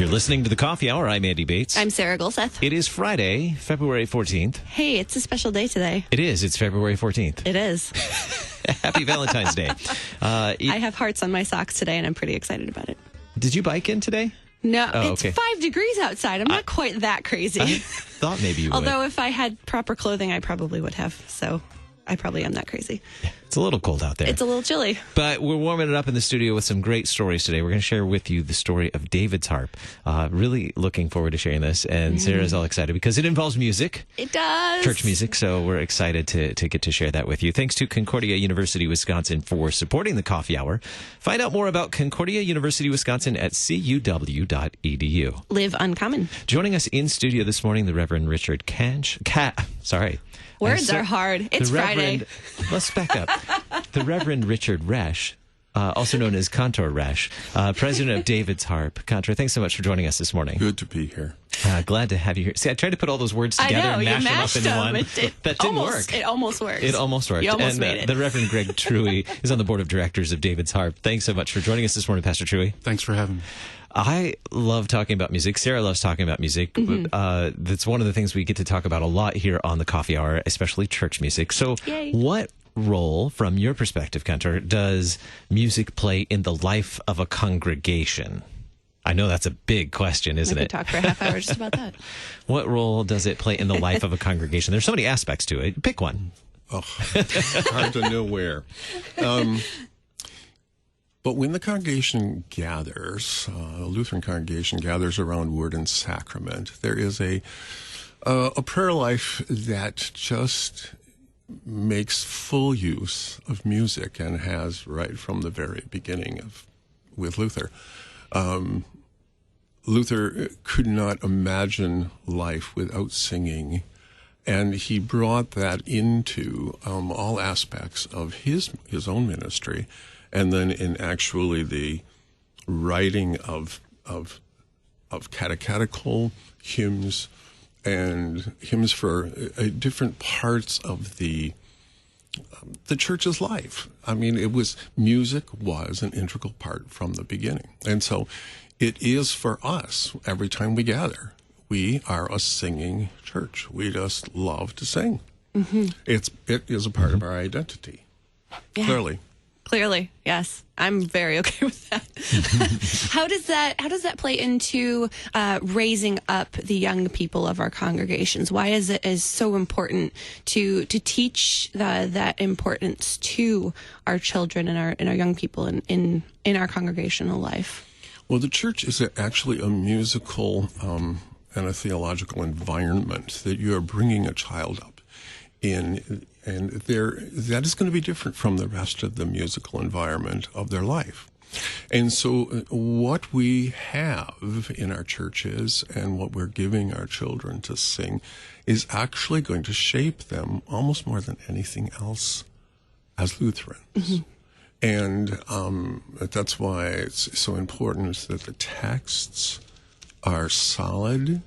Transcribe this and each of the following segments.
You're listening to the Coffee Hour. I'm Andy Bates. I'm Sarah Gulseth. It is Friday, February 14th. Hey, it's a special day today. It is. It's February 14th. It is. Happy Valentine's Day. I have hearts on my socks today, and I'm pretty excited about it. Did you bike in today? No, it's okay. 5 degrees outside. I'm not quite that crazy. I thought maybe you would. Although if I had proper clothing, I probably would have. So I probably am that crazy. It's a little cold out there. It's a little chilly. But we're warming it up in the studio with some great stories today. We're going to share with you the story of David's Harp. Really looking forward to sharing this. And Sarah's all excited because it involves music. It does. Church music. So we're excited to get to share that with you. Thanks to Concordia University, Wisconsin for supporting the Coffee Hour. Find out more about Concordia University, Wisconsin at cuw.edu. Live uncommon. Joining us in studio this morning, the Reverend Richard Words are hard. It's Friday. Let's back up. The Reverend Richard Resch, also known as Cantor Resch, president of David's Harp. Cantor, thanks so much for joining us this morning. Good to be here. Glad to have you here. See, I tried to put all those words together and mash them up in one. That didn't work. It almost worked. It almost worked. You almost made it. The Reverend Greg Truey is on the board of directors of David's Harp. Thanks so much for joining us this morning, Pastor Truey. Thanks for having me. I love talking about music. Sarah loves talking about music. That's one of the things we get to talk about a lot here on the Coffee Hour, especially church music. So what role, from your perspective, Cantor, does music play in the life of a congregation? I know that's a big question, isn't it? We could talk for a half hour just about that. What role does it play in the life of a congregation? There's so many aspects to it. Pick one. Oh, hard to know where. But when the congregation gathers, a Lutheran congregation gathers around Word and Sacrament, there is a prayer life that just makes full use of music and has right from the very beginning with Luther. Luther could not imagine life without singing, and he brought that into all aspects of his own ministry. And then in actually the writing of catechetical hymns and hymns for different parts of the church's life. I mean, music was an integral part from the beginning. And so it is for us, every time we gather, we are a singing church. We just love to sing. Mm-hmm. It is a part of our identity, clearly. Clearly, yes. I'm very okay with that. How does that play into raising up the young people of our congregations? Why is it so important to teach that importance to our children and our young people in our congregational life? Well, the church is actually a musical and a theological environment that you are bringing a child up in. And that is going to be different from the rest of the musical environment of their life. And so what we have in our churches and what we're giving our children to sing is actually going to shape them almost more than anything else as Lutherans. Mm-hmm. And that's why it's so important that the texts are solid.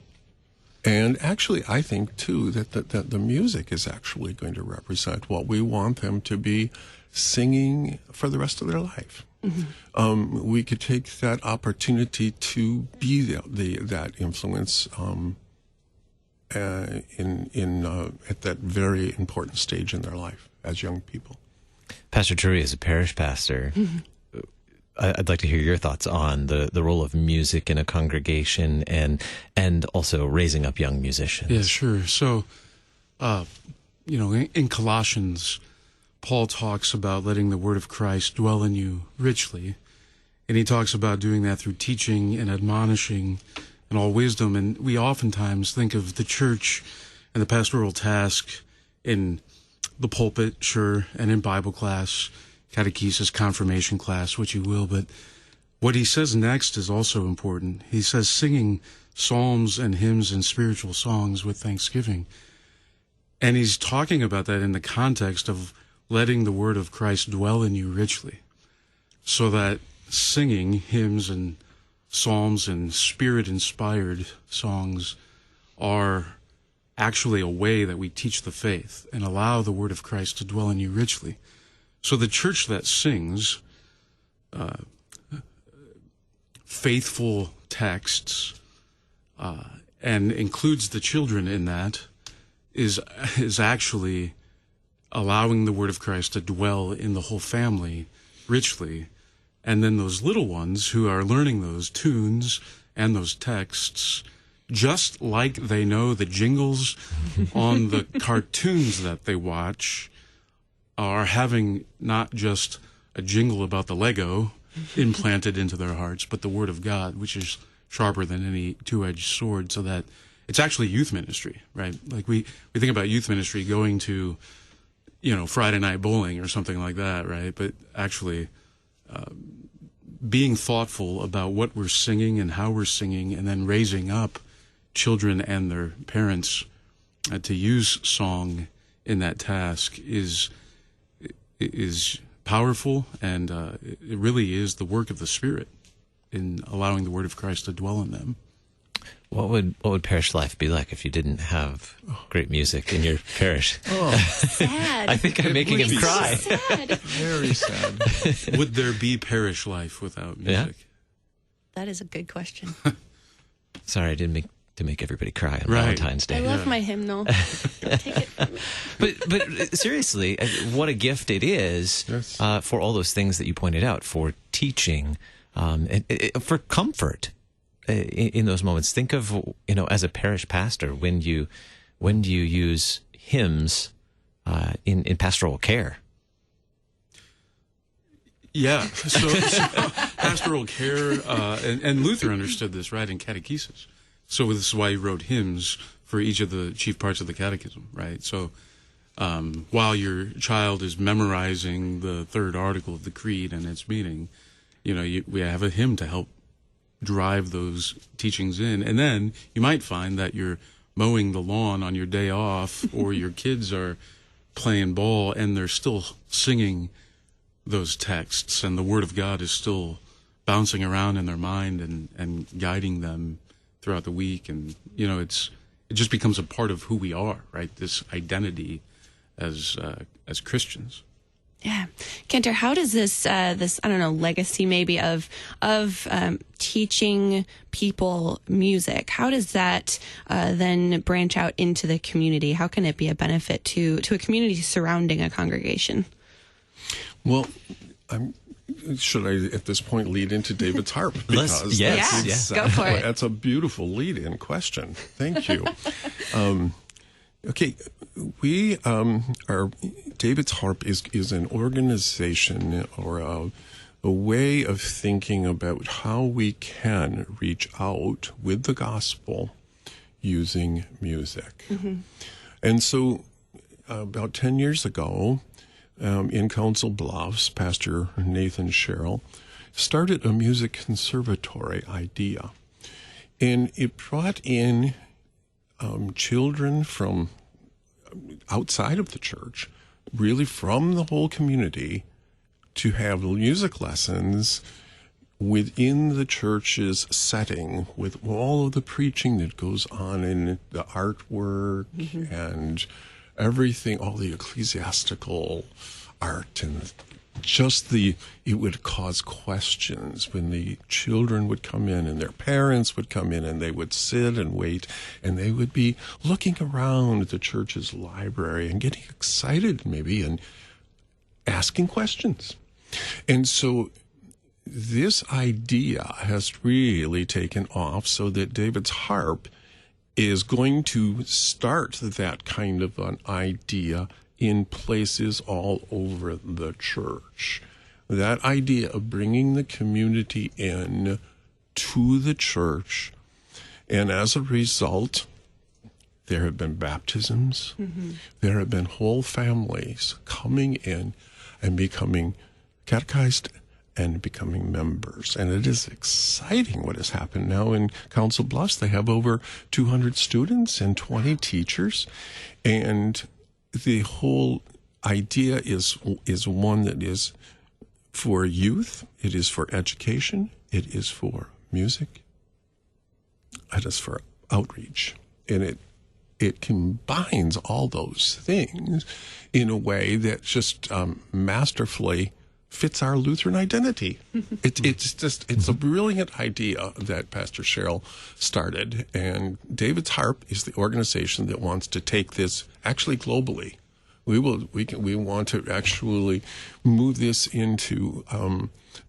And actually, I think, too, that the music is actually going to represent what we want them to be singing for the rest of their life. Mm-hmm. We could take that opportunity to be that influence at that very important stage in their life as young people. Pastor Truey is a parish pastor. Mm-hmm. I'd like to hear your thoughts on the role of music in a congregation and also raising up young musicians. Yeah, sure. So, in Colossians, Paul talks about letting the word of Christ dwell in you richly. And he talks about doing that through teaching and admonishing and all wisdom. And we oftentimes think of the church and the pastoral task in the pulpit, sure, and in Bible class, catechesis, confirmation class, what you will, but what he says next is also important. He says singing psalms and hymns and spiritual songs with thanksgiving. And he's talking about that in the context of letting the word of Christ dwell in you richly, so that singing hymns and psalms and spirit-inspired songs are actually a way that we teach the faith and allow the word of Christ to dwell in you richly. So the church that sings faithful texts, and includes the children in that, is actually allowing the word of Christ to dwell in the whole family richly. And then those little ones who are learning those tunes and those texts, just like they know the jingles on the cartoons that they watch, are having not just a jingle about the Lego implanted into their hearts, but the Word of God, which is sharper than any two-edged sword, so that it's actually youth ministry, right? Like we think about youth ministry going to, Friday night bowling or something like that, right? But actually being thoughtful about what we're singing and how we're singing, and then raising up children and their parents to use song in that task is powerful, and it really is the work of the Spirit in allowing the Word of Christ to dwell in them. What would parish life be like if you didn't have great music in your parish? Oh, sad. I think I'm making him cry. So sad. Very sad. Would there be parish life without music? Yeah. That is a good question. Sorry, I didn't make everybody cry on Right. Valentine's Day. I love my hymnal. Take it from me. But seriously, what a gift it is Yes. for all those things that you pointed out, for teaching, and for comfort in those moments. Think of, as a parish pastor, when do you use hymns in pastoral care? Yeah, so pastoral care, and Luther understood this, right, in catechesis. So this is why he wrote hymns for each of the chief parts of the catechism, right? So while your child is memorizing the third article of the creed and its meaning, we have a hymn to help drive those teachings in. And then you might find that you're mowing the lawn on your day off, or your kids are playing ball and they're still singing those texts, and the Word of God is still bouncing around in their mind and guiding them throughout the week. And it just becomes a part of who we are, right? This identity as Christians. Yeah, Cantor, how does this legacy maybe of teaching people music, how does that then branch out into the community? How can it be a benefit to a community surrounding a congregation? Well, should I at this point lead into David's harp? Because yes. Go for it. That's a beautiful lead-in question. Thank you. Okay, we are David's Harp is an organization or a way of thinking about how we can reach out with the gospel using music. Mm-hmm. And so about 10 years ago, in Council Bluffs, Pastor Nathan Sherrill started a music conservatory idea. And it brought in children from outside of the church, really from the whole community, to have music lessons within the church's setting, with all of the preaching that goes on in the artwork and everything, all the ecclesiastical art, and just it would cause questions when the children would come in and their parents would come in, and they would sit and wait, and they would be looking around the church's library and getting excited maybe and asking questions. And so this idea has really taken off, so that David's Harp is going to start that kind of an idea in places all over the church. That idea of bringing the community in to the church, and as a result, there have been baptisms. Mm-hmm. There have been whole families coming in and becoming catechized and becoming members. And it is exciting what has happened now in Council Bluffs. They have over 200 students and 20 teachers. And the whole idea is one that is for youth, it is for education, it is for music, it is for outreach. And it combines all those things in a way that just masterfully fits our Lutheran identity. It's a brilliant idea that Pastor Cheryl started, and David's Harp is the organization that wants to take this actually globally. We want to actually move this into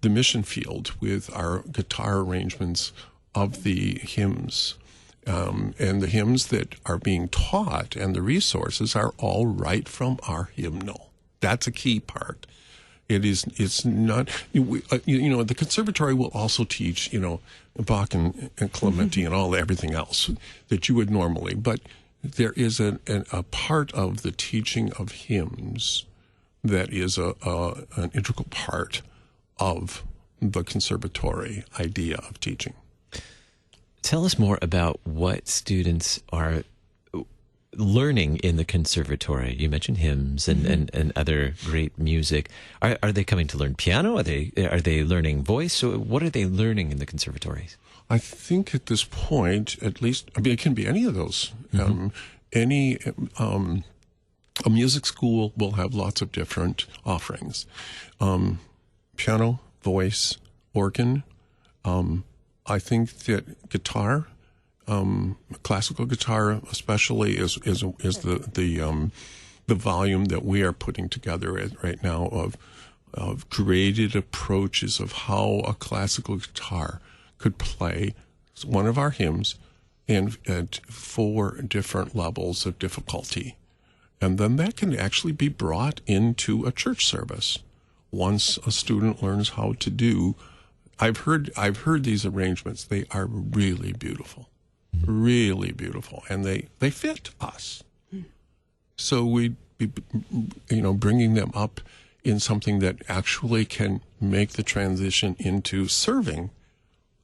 the mission field with our guitar arrangements of the hymns. And the hymns that are being taught and the resources are all right from our hymnal. That's a key part. It's not, the conservatory will also teach, Bach and Clementi and everything else that you would normally, but there is a part of the teaching of hymns that is an integral part of the conservatory idea of teaching. Tell us more about what students are learning in the conservatory. You mentioned hymns and other great music. Are they coming to learn piano? Are they learning voice? So what are they learning in the conservatories? I think at this point, at least, it can be any of those. A music school will have lots of different offerings. Piano, voice, organ. I think that guitar, classical guitar especially, is the volume that we are putting together right now of created approaches of how a classical guitar could play one of our hymns at 4 different levels of difficulty. And then that can actually be brought into a church service once a student learns how to do. I've heard these arrangements. They are really beautiful, really beautiful, and they fit us. So we'd be, bringing them up in something that actually can make the transition into serving.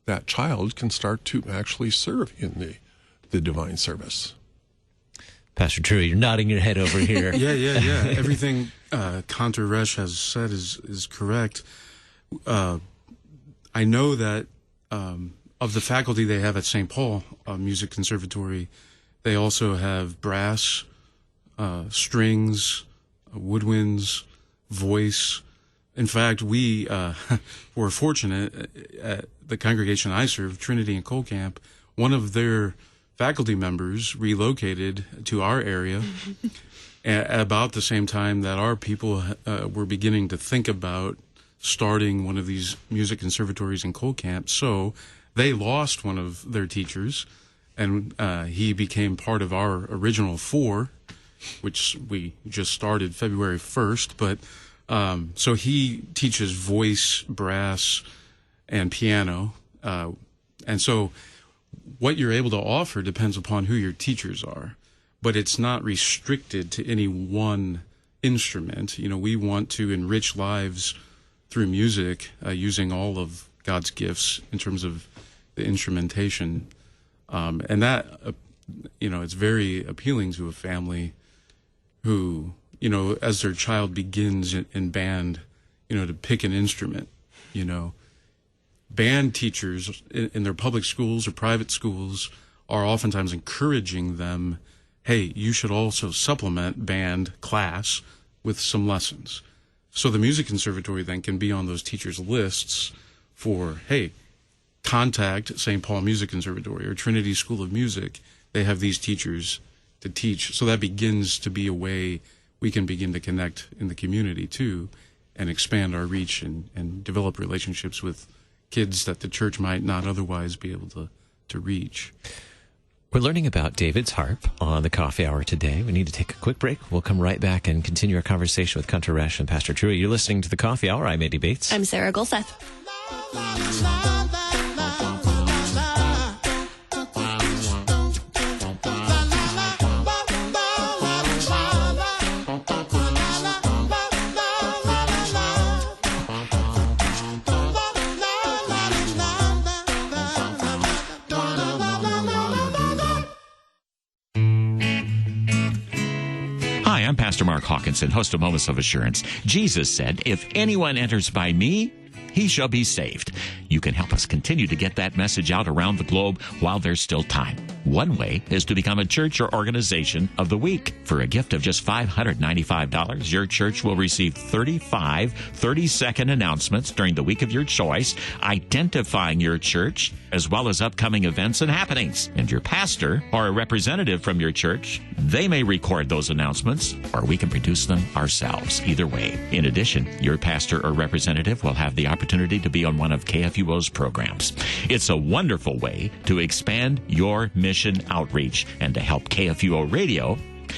That child can start to actually serve in the divine service. Pastor Drew, you're nodding your head over here. Yeah. Everything Cantor Resch has said is correct. I know that of the faculty they have at St. Paul Music Conservatory, they also have brass, strings, woodwinds, voice. In fact, we were fortunate at the congregation I serve, Trinity in Colcamp. One of their faculty members relocated to our area at about the same time that our people were beginning to think about starting one of these music conservatories in Colcamp. So they lost one of their teachers, and he became part of our original 4, which we just started February 1st. But so he teaches voice, brass, and piano. And so what you're able to offer depends upon who your teachers are, but it's not restricted to any one instrument. We want to enrich lives through music, using all of God's gifts in terms of the instrumentation. And that, it's very appealing to a family who, as their child begins in band, to pick an instrument, Band teachers in their public schools or private schools are oftentimes encouraging them, hey, you should also supplement band class with some lessons. So the music conservatory then can be on those teachers' lists for, hey, contact St. Paul Music Conservatory or Trinity School of Music. They have these teachers to teach. So that begins to be a way we can begin to connect in the community too and expand our reach and develop relationships with kids that the church might not otherwise be able to reach. We're learning about David's Harp on the Coffee Hour today. We need to take a quick break. We'll come right back and continue our conversation with Cantor Resch and Pastor Drew. You're listening to the Coffee Hour. I'm Eddie Bates. I'm Sarah Golseth. I'm Pastor Mark Hawkinson, host of Moments of Assurance. Jesus said, if anyone enters by me, he shall be saved. You can help us continue to get that message out around the globe while there's still time. One way is to become a church or organization of the week. For a gift of just $595, your church will receive 35 30-second announcements during the week of your choice, identifying your church, as well as upcoming events and happenings. And your pastor or a representative from your church, they may record those announcements, or we can produce them ourselves. Either way. In addition, your pastor or representative will have the opportunity to be on one of KFUO's programs. It's a wonderful way to expand your mission outreach and to help KFUO Radio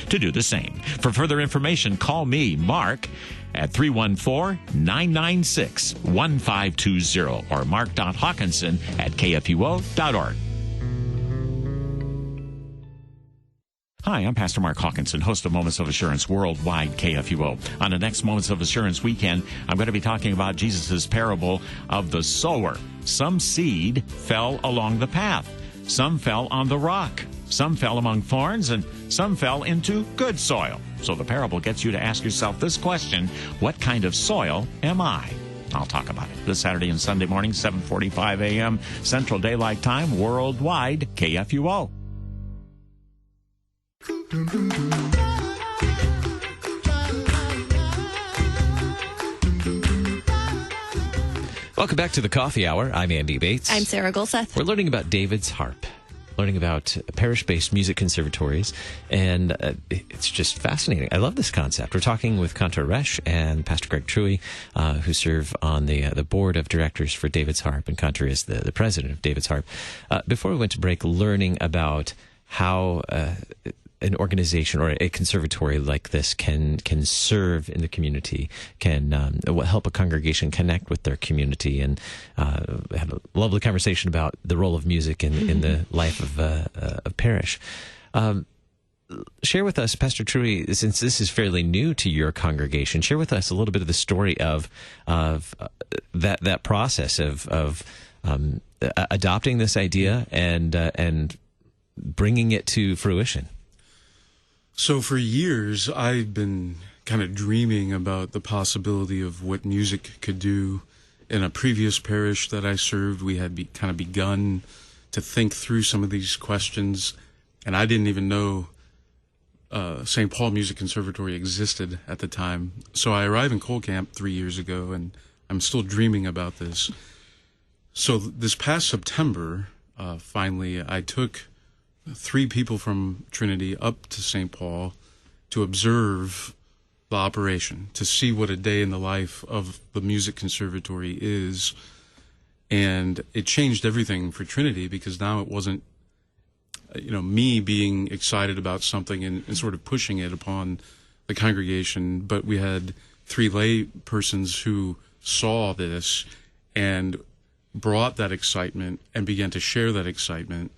to do the same. For further information, call me, Mark, at 314-996-1520 or mark.hawkinson at kfuo.org. Hi, I'm Pastor Mark Hawkinson, host of Moments of Assurance Worldwide KFUO. On the next Moments of Assurance weekend, I'm going to be talking about Jesus' parable of the sower. Some seed fell along the path. Some fell on the rock. Some fell among thorns, and some fell into good soil. So the parable gets you to ask yourself this question: what kind of soil am I? I'll talk about it this Saturday and Sunday morning, 7:45 a.m. Central Daylight Time, worldwide KFUO. Welcome back to the Coffee Hour. I'm Andy Bates. I'm Sarah Gulseth. We're learning about David's Harp, learning about parish-based music conservatories, and it's just fascinating. I love this concept. We're talking with Cantor Resch and Pastor Greg Truey, who serve on the board of directors for David's Harp, and Cantor is the president of David's Harp. Before we went to break, learning about how an organization or a conservatory like this can serve in the community, can help a congregation connect with their community, and had a lovely conversation about the role of music in the life of a parish. Share with us, Pastor Truey, since this is fairly new to your congregation, share with us a little bit of the story of that process of adopting this idea and bringing it to fruition. So for years, I've been kind of dreaming about the possibility of what music could do. In a previous parish that I served, we had kind of begun to think through some of these questions, and I didn't even know St. Paul Music Conservatory existed at the time. So I arrived in Cole Camp 3 years ago, and I'm still dreaming about this. So this past September, finally, I took 3 people from Trinity up to St. Paul to observe the operation, to see what a day in the life of the music conservatory is. And it changed everything for Trinity, because now it wasn't, me being excited about something and sort of pushing it upon the congregation, but we had 3 lay persons who saw this and brought that excitement and began to share that excitement.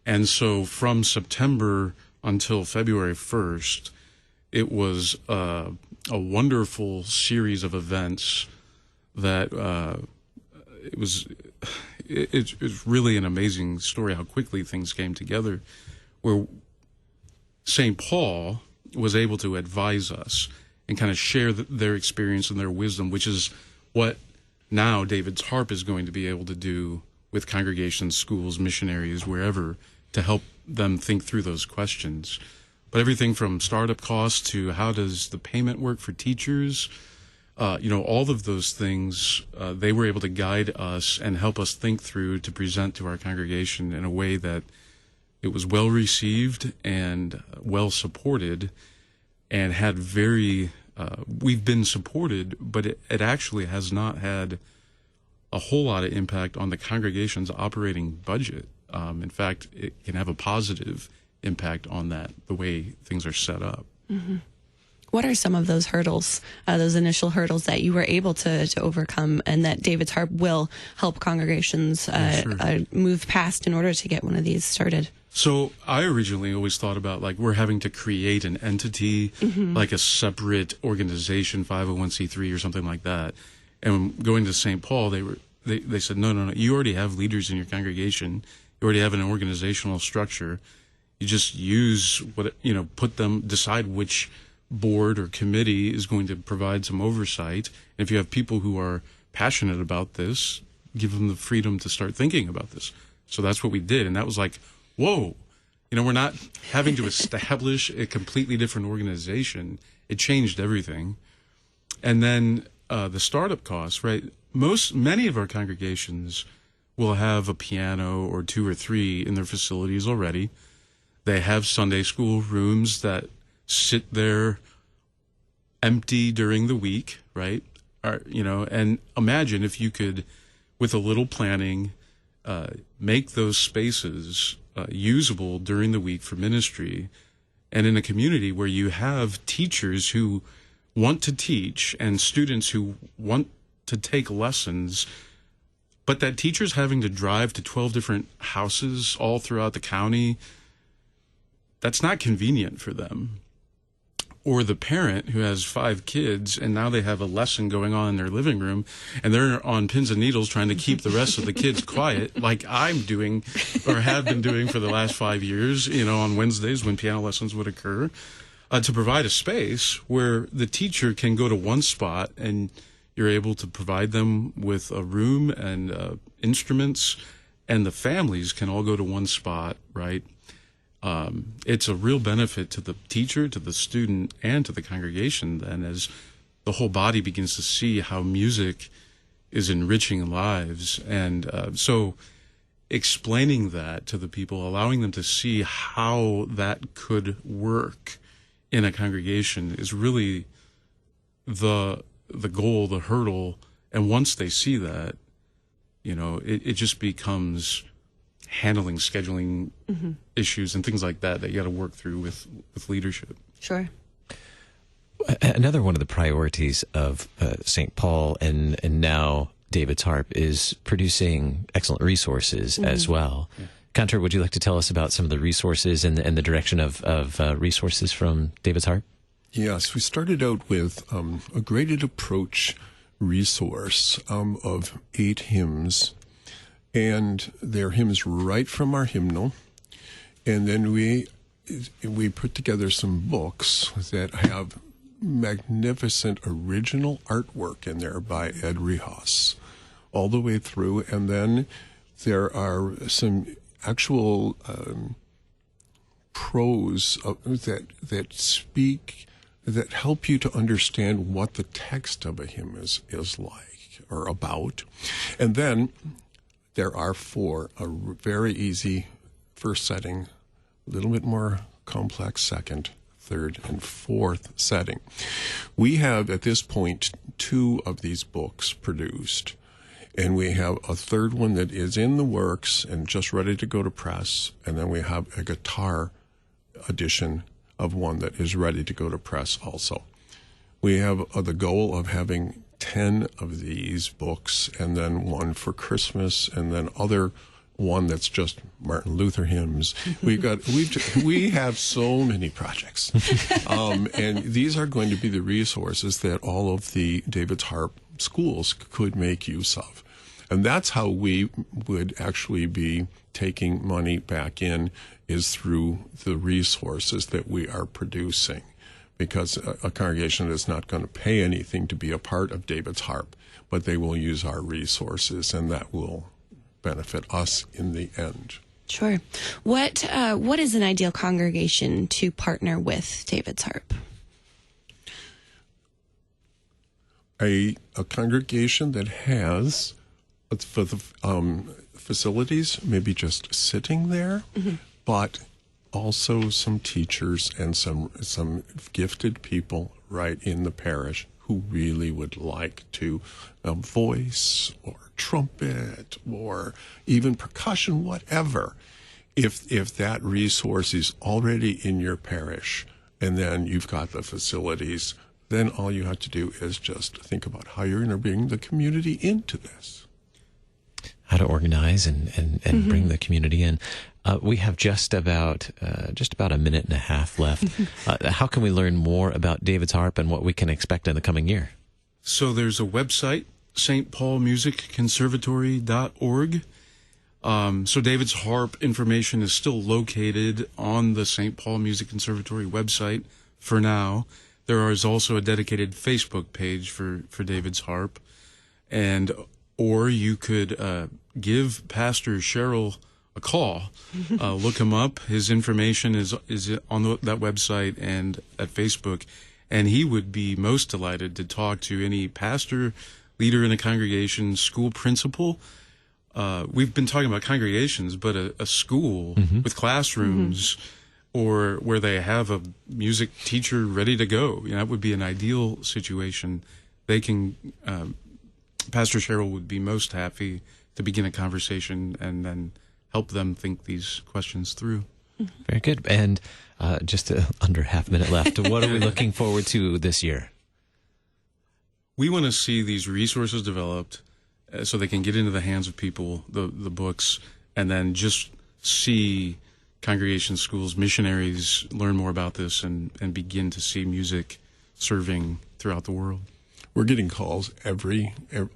And so from September until February 1st, it was a wonderful series of events that it's really an amazing story how quickly things came together, where St. Paul was able to advise us and kind of share their experience and their wisdom, which is what now David's Harp is going to be able to do with congregations, schools, missionaries, wherever, to help them think through those questions. But everything from startup costs to how does the payment work for teachers, all of those things, they were able to guide us and help us think through to present to our congregation in a way that it was well received and well supported, and had we've been supported, but it actually has not had a whole lot of impact on the congregation's operating budget. In fact, it can have a positive impact on that, the way things are set up. Mm-hmm. What are some of those hurdles, those initial hurdles that you were able to overcome, and that David's Harp will help congregations move past in order to get one of these started? So I originally always thought about, we're having to create an entity, like a separate organization, 501c3 or something like that. And going to St. Paul, they said, no, you already have leaders in your congregation. You already have an organizational structure. You just use decide which board or committee is going to provide some oversight. And if you have people who are passionate about this, give them the freedom to start thinking about this. So that's what we did. And that was like, whoa, we're not having to establish a completely different organization. It changed everything. And then the startup costs, right? Many of our congregations will have a piano or 2 or 3 in their facilities already. They have Sunday school rooms that sit there empty during the week, right? And imagine if you could, with a little planning, make those spaces usable during the week for ministry, and in a community where you have teachers who want to teach and students who want to take lessons, but that teacher's having to drive to 12 different houses all throughout the county, that's not convenient for them. Or the parent who has 5 kids and now they have a lesson going on in their living room and they're on pins and needles trying to keep the rest of the kids quiet, like I'm doing or have been doing for the last 5 years, on Wednesdays when piano lessons would occur, to provide a space where the teacher can go to one spot and you're able to provide them with a room and instruments, and the families can all go to one spot, right? It's a real benefit to the teacher, to the student, and to the congregation then, as the whole body begins to see how music is enriching lives. And so explaining that to the people, allowing them to see how that could work in a congregation is really the goal, the hurdle. And once they see that, it just becomes handling, scheduling issues and things like that you got to work through with leadership. Sure. Another one of the priorities of St. Paul and now David's Harp is producing excellent resources as well. Yeah. Cantor, would you like to tell us about some of the resources and the direction of resources from David's Harp? Yes, we started out with a graded approach resource of 8 hymns. And they're hymns right from our hymnal. And then we put together some books that have magnificent original artwork in there by Ed Rihas all the way through. And then there are some actual prose that help you to understand what the text of a hymn is like or about. And then there are 4, a very easy first setting, a little bit more complex second, third, and fourth setting. We have, at this point, 2 of these books produced, and we have a third one that is in the works and just ready to go to press, and then we have a guitar edition of one that is ready to go to press also. We have the goal of having 10 of these books, and then one for Christmas, and then one that's just Martin Luther hymns. We have so many projects, and these are going to be the resources that all of the David's Harp schools could make use of, and that's how we would actually be taking money back in, is through the resources that we are producing. Because a congregation is not going to pay anything to be a part of David's Harp, but they will use our resources, and that will benefit us in the end. Sure. What is an ideal congregation to partner with David's Harp? A congregation that has for the facilities, maybe just sitting there, but also some teachers and some gifted people right in the parish who really would like to voice or trumpet or even percussion, whatever. If that resource is already in your parish and then you've got the facilities, then all you have to do is just think about how you're going to bring the community into this. How to organize and bring the community in. We have just about a minute and a half left. How can we learn more about David's Harp and what we can expect in the coming year? So there's a website, stpaulmusicconservatory.org. So David's Harp information is still located on the St. Paul Music Conservatory website for now. There is also a dedicated Facebook page for David's Harp. And or you could give Pastor Sherrill a call. Look him up. His information is on that website and at Facebook, and he would be most delighted to talk to any pastor, leader in a congregation, school principal. We've been talking about congregations, but a school with classrooms or where they have a music teacher ready to go, that would be an ideal situation. They can, Pastor Sherrill would be most happy to begin a conversation and then help them think these questions through. Very good. And just under half a minute left, what are we looking forward to this year? We want to see these resources developed so they can get into the hands of people, the books, and then just see congregations, schools, missionaries learn more about this and begin to see music serving throughout the world. We're getting calls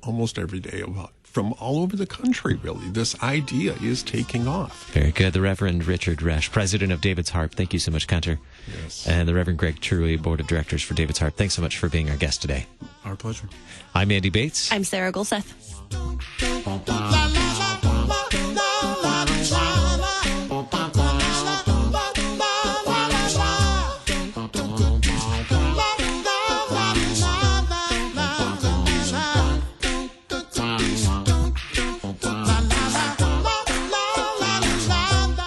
almost every day from all over the country, really. This idea is taking off. Very good. The Reverend Richard Resch, president of David's Harp. Thank you so much, Cantor. Yes. And the Reverend Greg Truey, board of directors for David's Harp. Thanks so much for being our guest today. Our pleasure. I'm Andy Bates. I'm Sarah Gulseth.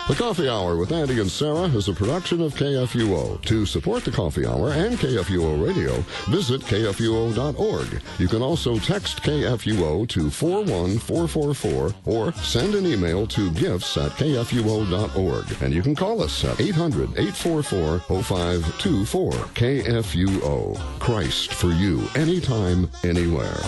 The Coffee Hour with Andy and Sarah is a production of KFUO. To support the Coffee Hour and KFUO Radio, visit KFUO.org. You can also text KFUO to 41444 or send an email to gifts@KFUO.org. And you can call us at 800-844-0524. KFUO. Christ for you, anytime, anywhere.